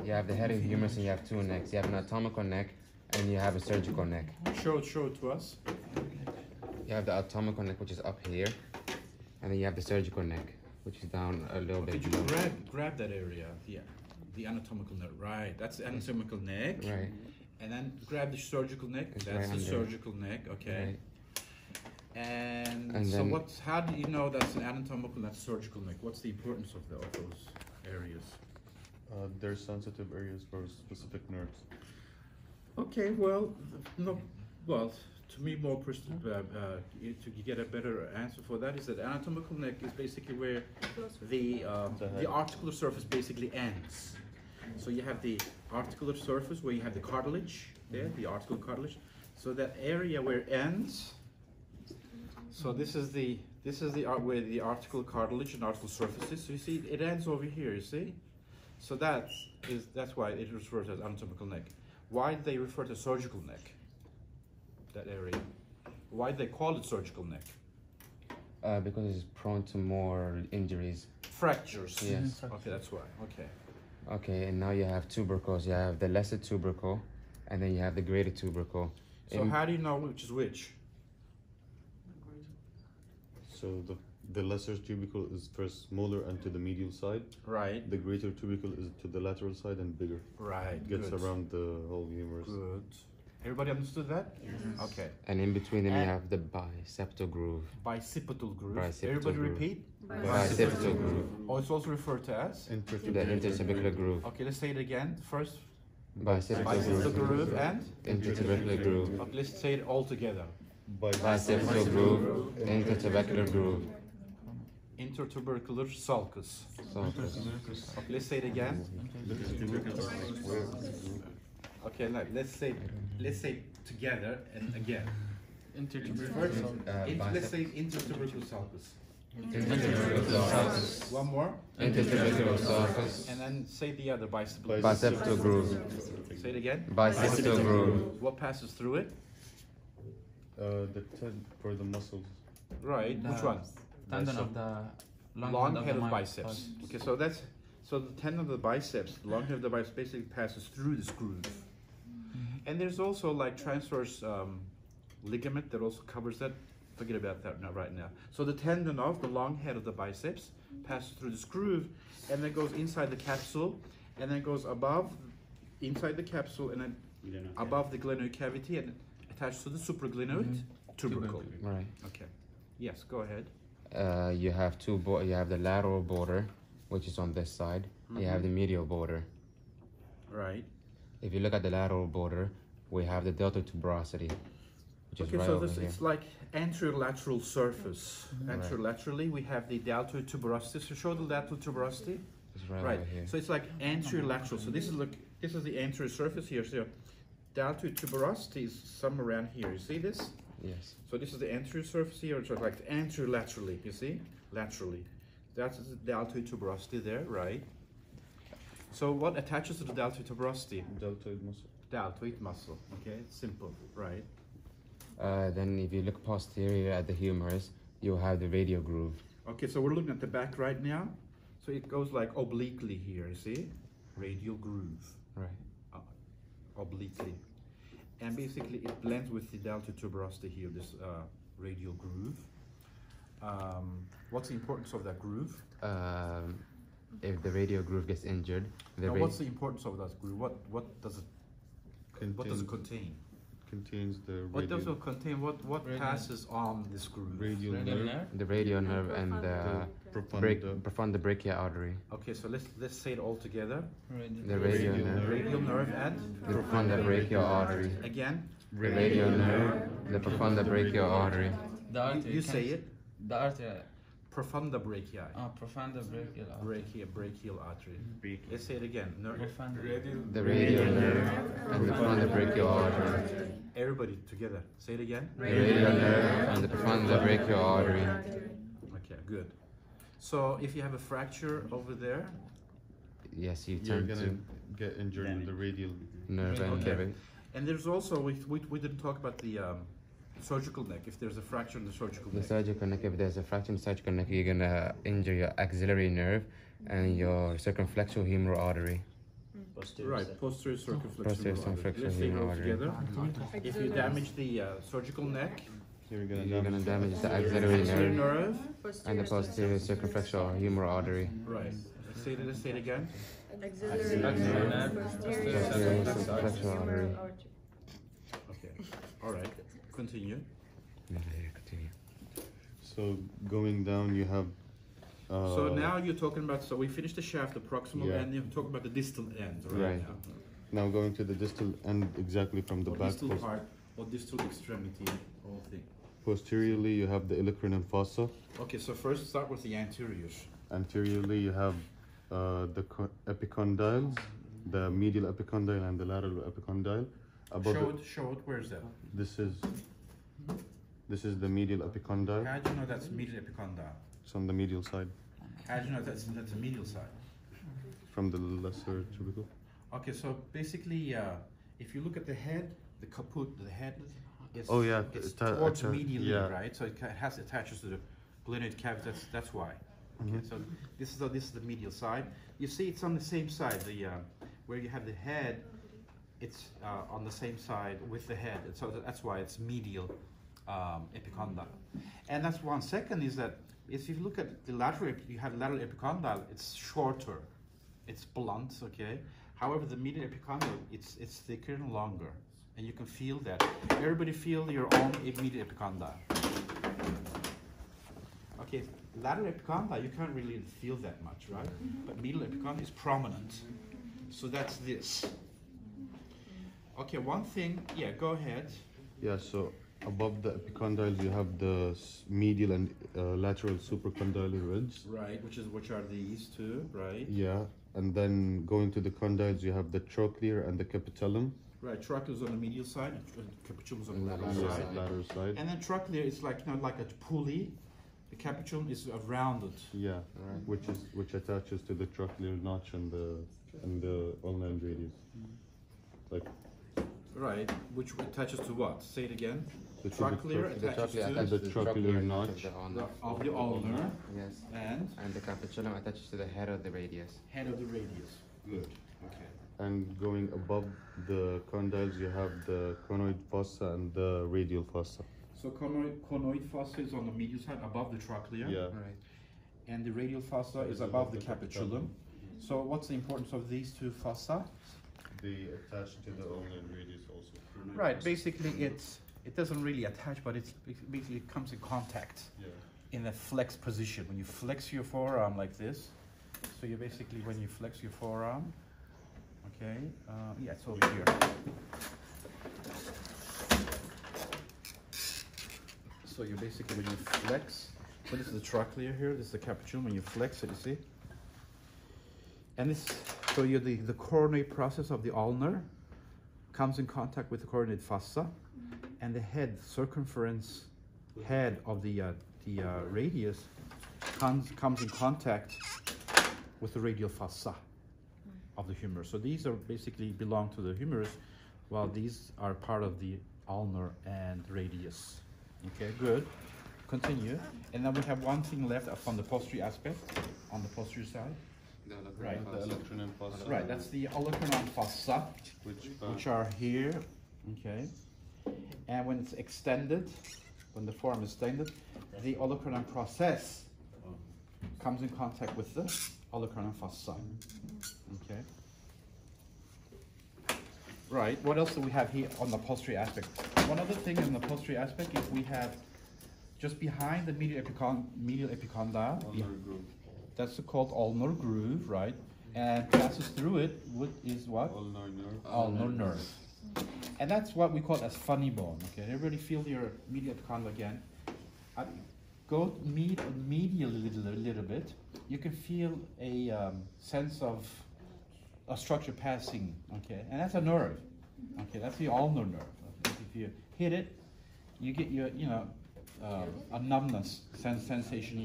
You have the head of humerus and you have two necks. You have an anatomical neck and you have a surgical neck. Show it to us. You have the anatomical neck, which is up here, and then you have the surgical neck, which is down a little bit Could below. you grab that area? Yeah, the anatomical neck. Right, that's the anatomical neck. Right. And then grab the surgical neck. It's That's right the under. surgical neck. Okay. Right. And so then, how do you know that's an anatomical and that's surgical neck? What's the importance of those areas? They're sensitive areas for specific nerves. Okay, well, to me, to get a better answer for that is that anatomical neck is basically where the articular surface basically ends. So you have the articular surface where you have the cartilage there, the articular cartilage. So that area where it ends. So this is where the articular cartilage and articular surface is. So you see, it ends over here. You see, so that's why it is referred to as anatomical neck. Why do they refer to surgical neck? That area. Why do they call it surgical neck? because it's prone to more injuries. Fractures. Yes. Okay, that's why. Okay. Okay, and now you have tubercles. You have the lesser tubercle, and then you have the greater tubercle. So how do you know which is which? So the lesser tubercle is first smaller and to the medial side. Right. The greater tubercle is to the lateral side and bigger. Right. Gets good. around the whole humerus. Good. Everybody understood that? Yes. Okay. And in between them, you have the bicipital groove. Bicipital groove. Bicipital Everybody groove. repeat. Bicipital groove. Oh, it's also referred to as? The intertubercular groove. Okay, let's say it again. First, Bicipital bicipital groove. groove and? Intertubercular groove. Okay, let's say it all together. Bicipital groove. Intertubercular groove. Intertubercular sulcus. Sulcus. Okay, let's say it again. Okay, now let's say together and again. Let's say intertubercular sulcus. Intertubercular sulcus. One more. Intertubercular sulcus. And then say the other bicipital. Bicipital groove. Say it again. Bicipital groove. What passes through it? The tent for the muscles. Right. Which one? Tendon of the Long head of biceps. Okay, so the tendon of the biceps, the long head of the biceps basically passes through this groove. And there's also like transverse ligament that also covers that. Forget about that right now. So the tendon of the long head of the biceps passes through this groove and then goes inside the capsule and then goes inside the capsule and then above the glenoid cavity and attached to the supraglenoid tubercle. Right. Okay. Yes, go ahead. You have you have the lateral border, which is on this side. You have the medial border. Right. If you look at the lateral border, we have the delta tuberosity, which is right over here. It's like anterolateral surface. Anterolaterally, we have the deltoid tuberosity. So show the lateral tuberosity. It's right Right. over here. So it's like anterolateral. So this is the anterior surface here. So deltoid tuberosity is somewhere around here. You see this? Yes. So this is the anterior surface here. It's like anterolaterally. You see? Laterally. That's the deltoid tuberosity there, right? So what attaches to the deltoid tuberosity? Deltoid muscle. Deltoid muscle. Okay, it's simple, right? Then if you look posterior at the humerus, you'll have the radial groove. Okay, so we're looking at the back right now. So it goes like obliquely here, you see? Radial groove. Right. Obliquely. And basically it blends with the deltoid tuberosity here, this radial groove. What's the importance of that groove? If the radial groove gets injured, What's the importance of that groove? What does it contain? Contains the What radial, does it contain? What passes on this groove? radial nerve, the radial nerve and the profunda brachial artery. Okay, so let's say it all together. The radial nerve, Radial nerve and the profunda brachial artery. again. The radial nerve, the profunda brachial artery. The artery. You say it. The artery. Profunda brachial. Profunda brachial artery. Brachial artery. Let's say it again. Profunda. The radial nerve and the profunda brachial artery. Everybody together. Say it again. The radial nerve and the profunda brachial artery. Okay, good. So if you have a fracture over there, Yes, you you're tend gonna to get injured in the radial. nerve and Okay. and there's also we didn't talk about the surgical neck. If there's a fracture in the surgical the neck. surgical neck. If there's a fracture in the surgical neck, you're gonna injure your axillary nerve and your circumflexual humeral artery. Posterior Right, side. posterior circumflexion. Posterior artery. circumflexion Let's take it all artery. together. If you damage the surgical neck, You're You're gonna damage the axillary axillary nerve nerve, and the posterior circumflexural humeral artery. right. Let's say it again. Axillary Axillary nerve, nerve, posterior posterior circumflexural circumflexural artery. artery. Okay. All right. Continue. Continue. So going down, you have. So now you're talking about. So we finished the shaft, the proximal Yeah. end. You're talking about the distal end, right? Right. Now going to the distal end, exactly from the Or back. distal part, or distal extremity, whole thing. Posteriorly, you have the olecranon fossa. Okay, so first start with the anteriors. Anteriorly, you have the epicondyles, the medial epicondyle and the lateral epicondyle. Show it. Where's that? This is the medial epicondyle. How do you know that's medial epicondyle? It's on the medial side, How do you know that's the medial side? from the lesser tubercle. Okay, so basically, if you look at the head, the caput, the head is Oh, yeah, it's it towards atta- medially, yeah. right? So it has attaches to the glenoid cavity. That's why. Okay, so this is the medial side. You see, it's on the same side. The where you have the head, it's on the same side with the head. And so that's why it's medial epicondyle. And that's one. Second is that if you look at the lateral, you have lateral epicondyle. It's shorter, it's blunt. Okay. However, the medial epicondyle, it's thicker and longer, and you can feel that. Everybody feel your own medial epicondyle. Okay, lateral epicondyle, you can't really feel that much, right? But medial epicondyle is prominent. So that's this. Okay, one thing, yeah, go ahead. Yeah, so above the epicondyles, you have the medial and lateral supracondylar ridges. Right, which are these two, right? Yeah, and then going to the condyles, you have the trochlear and the capitellum. Right, trochlear is on the medial side, and capitulum is on the lateral Lateral side. side. Lateral side. And then trochlear is like like a pulley. The capitulum is rounded. Yeah, Right. which attaches to the trochlear notch and the ulnar radius. Like Right, which attaches to what? Say it again. the Trochlear The attaches trochlear to attaches the to trochlear of notch. the ulnar. of the ulnar Yes. and And the capitulum attaches to the head of the radius. head of the radius. Good. Okay. And going above the condyles, you have the conoid fossa and the radial fossa. So conoid fossa is on the medial side above the trochlear. Yeah. Right. And the radial fossa is above the capitulum. So what's the importance of these two fossa? They attach to the ulnar radius also. Right, basically it doesn't really attach, but it basically comes in contact Yeah. in a flex position. When you flex your forearm like this, so you basically, when you flex your forearm, okay, yeah, it's over here. So you basically, when you flex, so this is the trochlear here, this is the capitulum, when you flex it, you see? And this, so you're the coronary process of the ulnar comes in contact with the coronate fossa, and the head, circumference head of the radius comes in contact with the radial fossa of the humerus. So these are basically belong to the humerus, while these are part of the ulnar and radius. Okay, good. Continue. And then we have one thing left from the posterior aspect, on the posterior side. Right, The olecranon fossa. Right, that's the olecranon fossa, which are here, okay? And when it's extended, when the forearm is extended, the olecranon process comes in contact with the olecranon fossa, okay? Right, what else do we have here on the posterior aspect? One other thing in the posterior aspect is we have just behind the medial epicondyle, Ulnar groove. that's called ulnar groove, right? And passes through it is what? Ulnar nerve. Ulnar nerve. And that's what we call as funny bone, okay? Everybody feel your medial epicondyle again. Go medially a little bit. You can feel a sense of a structure passing, okay? And that's a nerve, okay? That's the ulnar nerve. Okay? If you hit it, you get your, a numbness sensation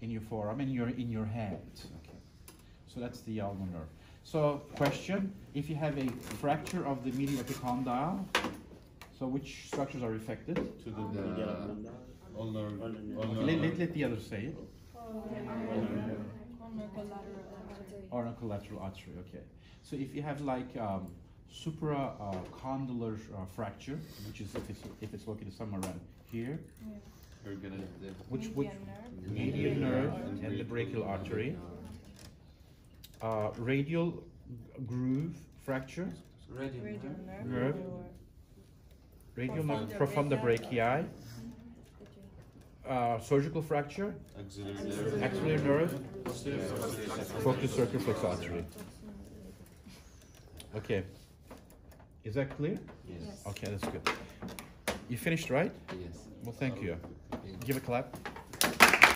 in your forearm and in your hand. Okay. So that's the ulnar nerve. So question, if you have a fracture of the medial epicondyle, so which structures are affected? To the ulnar. Okay, let the others say it. Collateral. Or a collateral artery, okay. So if you have like supracondylar fracture, which is if it's located somewhere around here, We're gonna which median nerve and the brachial artery, radial groove fracture, nerve, radial nerve from the brachii, surgical fracture, axillary nerve, focus circumflex artery. Okay, is that clear? Yes. Okay, that's good. You finished, right? Yes. Well, thank you. Give a clap.